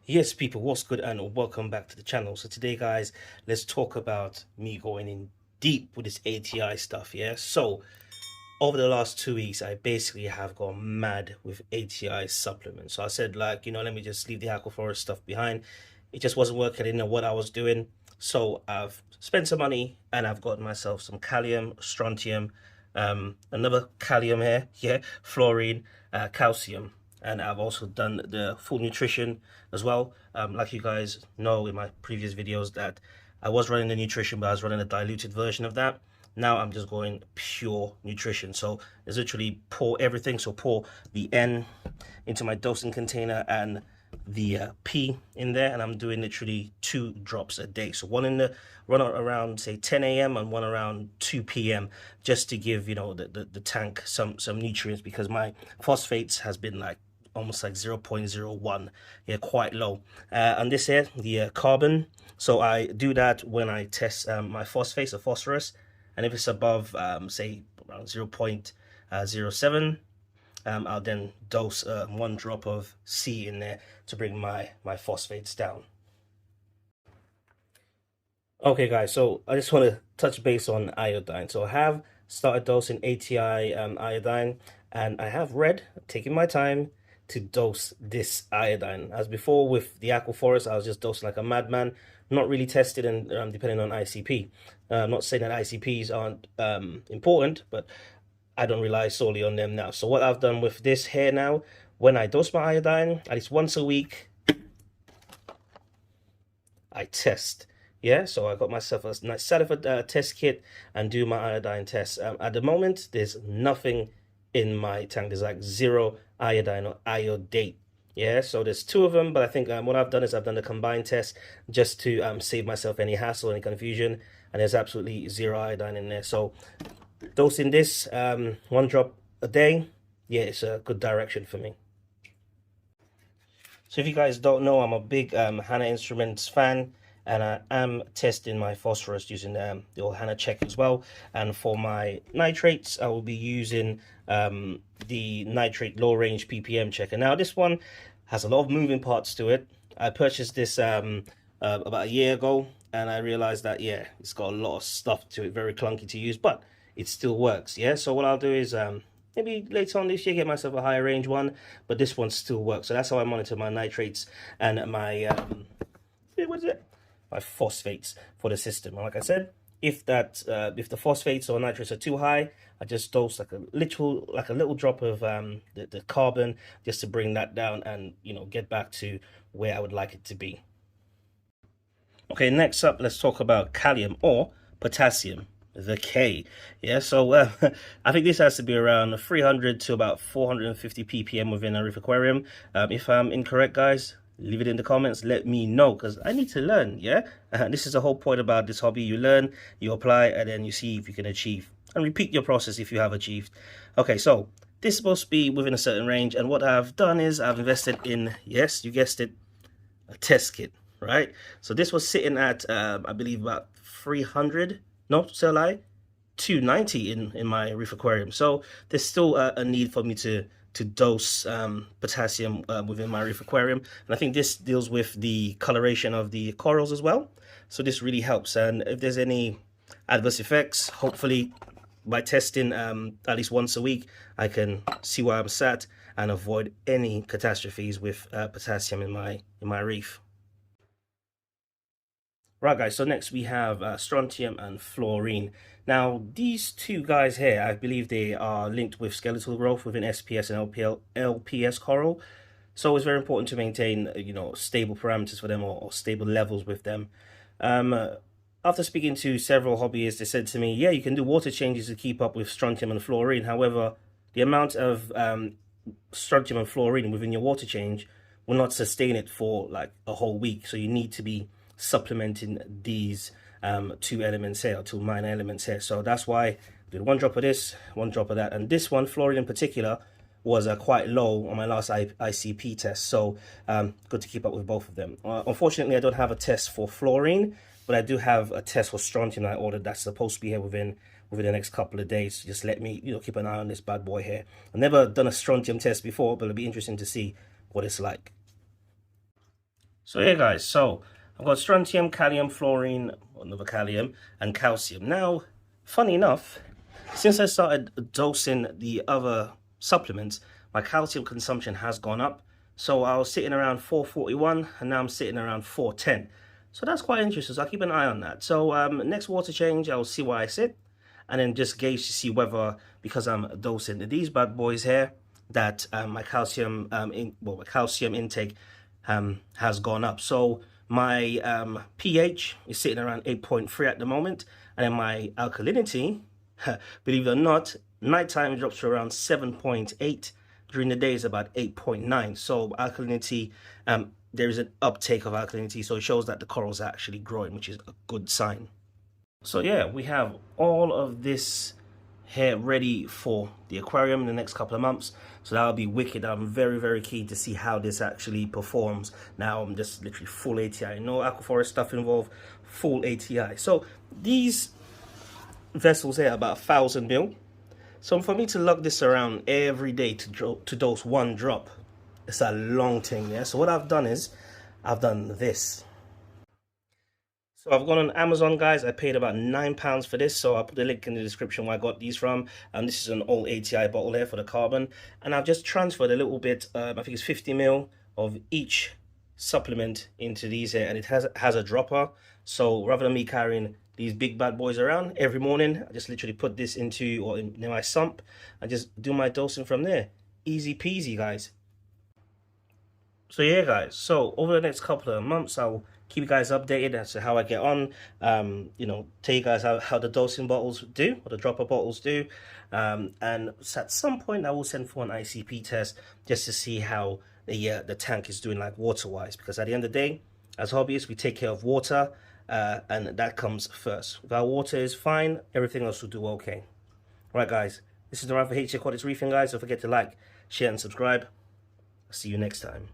Yes, people, what's good and welcome back to the channel. So today, guys, let's talk about me going in deep with this ATI stuff, yeah? So over the last 2 weeks, I basically have gone mad with ATI supplements. So I said, like, let me just leave the Aquaforest stuff behind. It just wasn't working. I didn't know what I was doing. So I've spent some money and I've gotten myself some calcium, strontium, another calcium here, yeah, fluorine, calcium. And I've also done the full nutrition as well. Like you guys know in my previous videos that I was running the nutrition, but I was running a diluted version of that. Now I'm just going pure nutrition. So it's literally pour everything. So pour the N into my dosing container and the P in there, and I'm doing literally 2 drops a day. So one around say 10 a.m. and one around 2 p.m. just to give the tank some nutrients, because my phosphates has been like almost like 0.01, yeah, quite low. And this here, the carbon, so I do that when I test my phosphates or phosphorus, and if it's above say around 0.07, I'll then dose 1 drop of C in there to bring my phosphates down. Okay, guys, so I just want to touch base on iodine. So I have started dosing ATI iodine, and I have taking my time to dose this iodine. As before with the Aquaforest, I was just dosing like a madman, not really tested and depending on ICP. I'm not saying that ICPs aren't important, but I don't rely solely on them now. So what I've done with this here now, when I dose my iodine, at least once a week, I test. Yeah, so I got myself a nice Salford test kit and do my iodine test. At the moment, there's nothing in my tank. There's like 0 iodine or iodate. Yeah, so there's 2 of them, but I think what I've done is I've done the combined test just to save myself any hassle, any confusion, and there's absolutely 0 iodine in there. So dosing this 1 drop a day, yeah, it's a good direction for me. So if you guys don't know, I'm a big HANA Instruments fan, and I am testing my phosphorus using the old HANA check as well. And for my nitrates, I will be using the Nitrate low range ppm checker. Now this one has a lot of moving parts to it. I purchased this about a year ago, and I realized that, yeah, it's got a lot of stuff to it, very clunky to use, but it still works. Yeah, so what I'll do is maybe later on this year get myself a higher range one, but this one still works. So that's how I monitor my nitrates and my what is it, my phosphates for the system. And like I said, if the phosphates or nitrates are too high, I just dose like a little drop of the carbon just to bring that down and get back to where I would like it to be. Okay, next up, let's talk about calcium or potassium, the K. Yeah, so I think this has to be around 300 to about 450 ppm within a reef aquarium. If I'm incorrect, guys, leave it in the comments, let me know, because I need to learn. Yeah, this is the whole point about this hobby. You learn, you apply, and then you see if you can achieve, and repeat your process if you have achieved. Okay, so this is supposed to be within a certain range, and what I've done is I've invested in, yes, you guessed it, a test kit, right? So this was sitting at I believe about 300, no, tell a lie, 290 in my reef aquarium. So there's still a need for me to dose potassium within my reef aquarium, and I think this deals with the coloration of the corals as well. So this really helps, and if there's any adverse effects, hopefully by testing at least once a week, I can see where I'm sat and avoid any catastrophes with potassium in my reef. Right, guys, so next we have strontium and fluorine. Now, these 2 guys here, I believe they are linked with skeletal growth within SPS and LPS coral. So it's very important to maintain, stable parameters for them, or stable levels with them. After speaking to several hobbyists, they said to me, yeah, you can do water changes to keep up with strontium and fluorine. However, the amount of strontium and fluorine within your water change will not sustain it for like a whole week. So you need to be supplementing these 2 elements here, 2 minor elements here. So that's why I did 1 drop of this, 1 drop of that, and this one, fluorine in particular, was quite low on my last ICP test. So good to keep up with both of them. Unfortunately, I don't have a test for fluorine, but I do have a test for strontium I ordered that's supposed to be here within the next couple of days. Just let me keep an eye on this bad boy here. I've never done a strontium test before, but it'll be interesting to see what it's like. So yeah guys, so I've got strontium, calcium, fluorine, another calcium, and calcium. Now, funny enough, since I started dosing the other supplements, my calcium consumption has gone up. So I was sitting around 441 and now I'm sitting around 410. So that's quite interesting, so I'll keep an eye on that. So next water change, I'll see where I sit and then just gauge to see whether, because I'm dosing these bad boys here, that my calcium my calcium intake has gone up. So my pH is sitting around 8.3 at the moment, and then my alkalinity, believe it or not, nighttime drops to around 7.8. During the day is about 8.9. So alkalinity, there is an uptake of alkalinity, so it shows that the corals are actually growing, which is a good sign. So yeah, we have all of this here ready for the aquarium in the next couple of months, so that'll be wicked. I'm very keen to see how this actually performs. Now I'm just literally full ATI, no Aquaforest stuff involved, full ATI. So these vessels here are about 1,000 mil. So for me to lug this around every day to dose one drop, it's a long thing. Yeah. So what I've done is I've done this. So I've gone on Amazon, guys. I paid about £9 for this, so I'll put the link in the description where I got these from. This is an old ATI bottle here for the carbon, and I've just transferred a little bit, I think it's 50 mil of each supplement into these here, and it has a dropper. So rather than me carrying these big bad boys around every morning, I just literally put this into in my sump and just do my dosing from there. Easy peasy, guys. So yeah guys, so over the next couple of months I'll keep you guys updated as to how I get on, you know, tell you guys how the dosing bottles do, or the dropper bottles do, and at some point I will send for an ICP test just to see how the tank is doing, like water wise, because at the end of the day, as hobbyists, we take care of water, and that comes first. If our water is fine, everything else will do okay. Right guys, this is the for ATI Aquatics Reefing, guys. Don't forget to like, share and subscribe. I'll see you next time.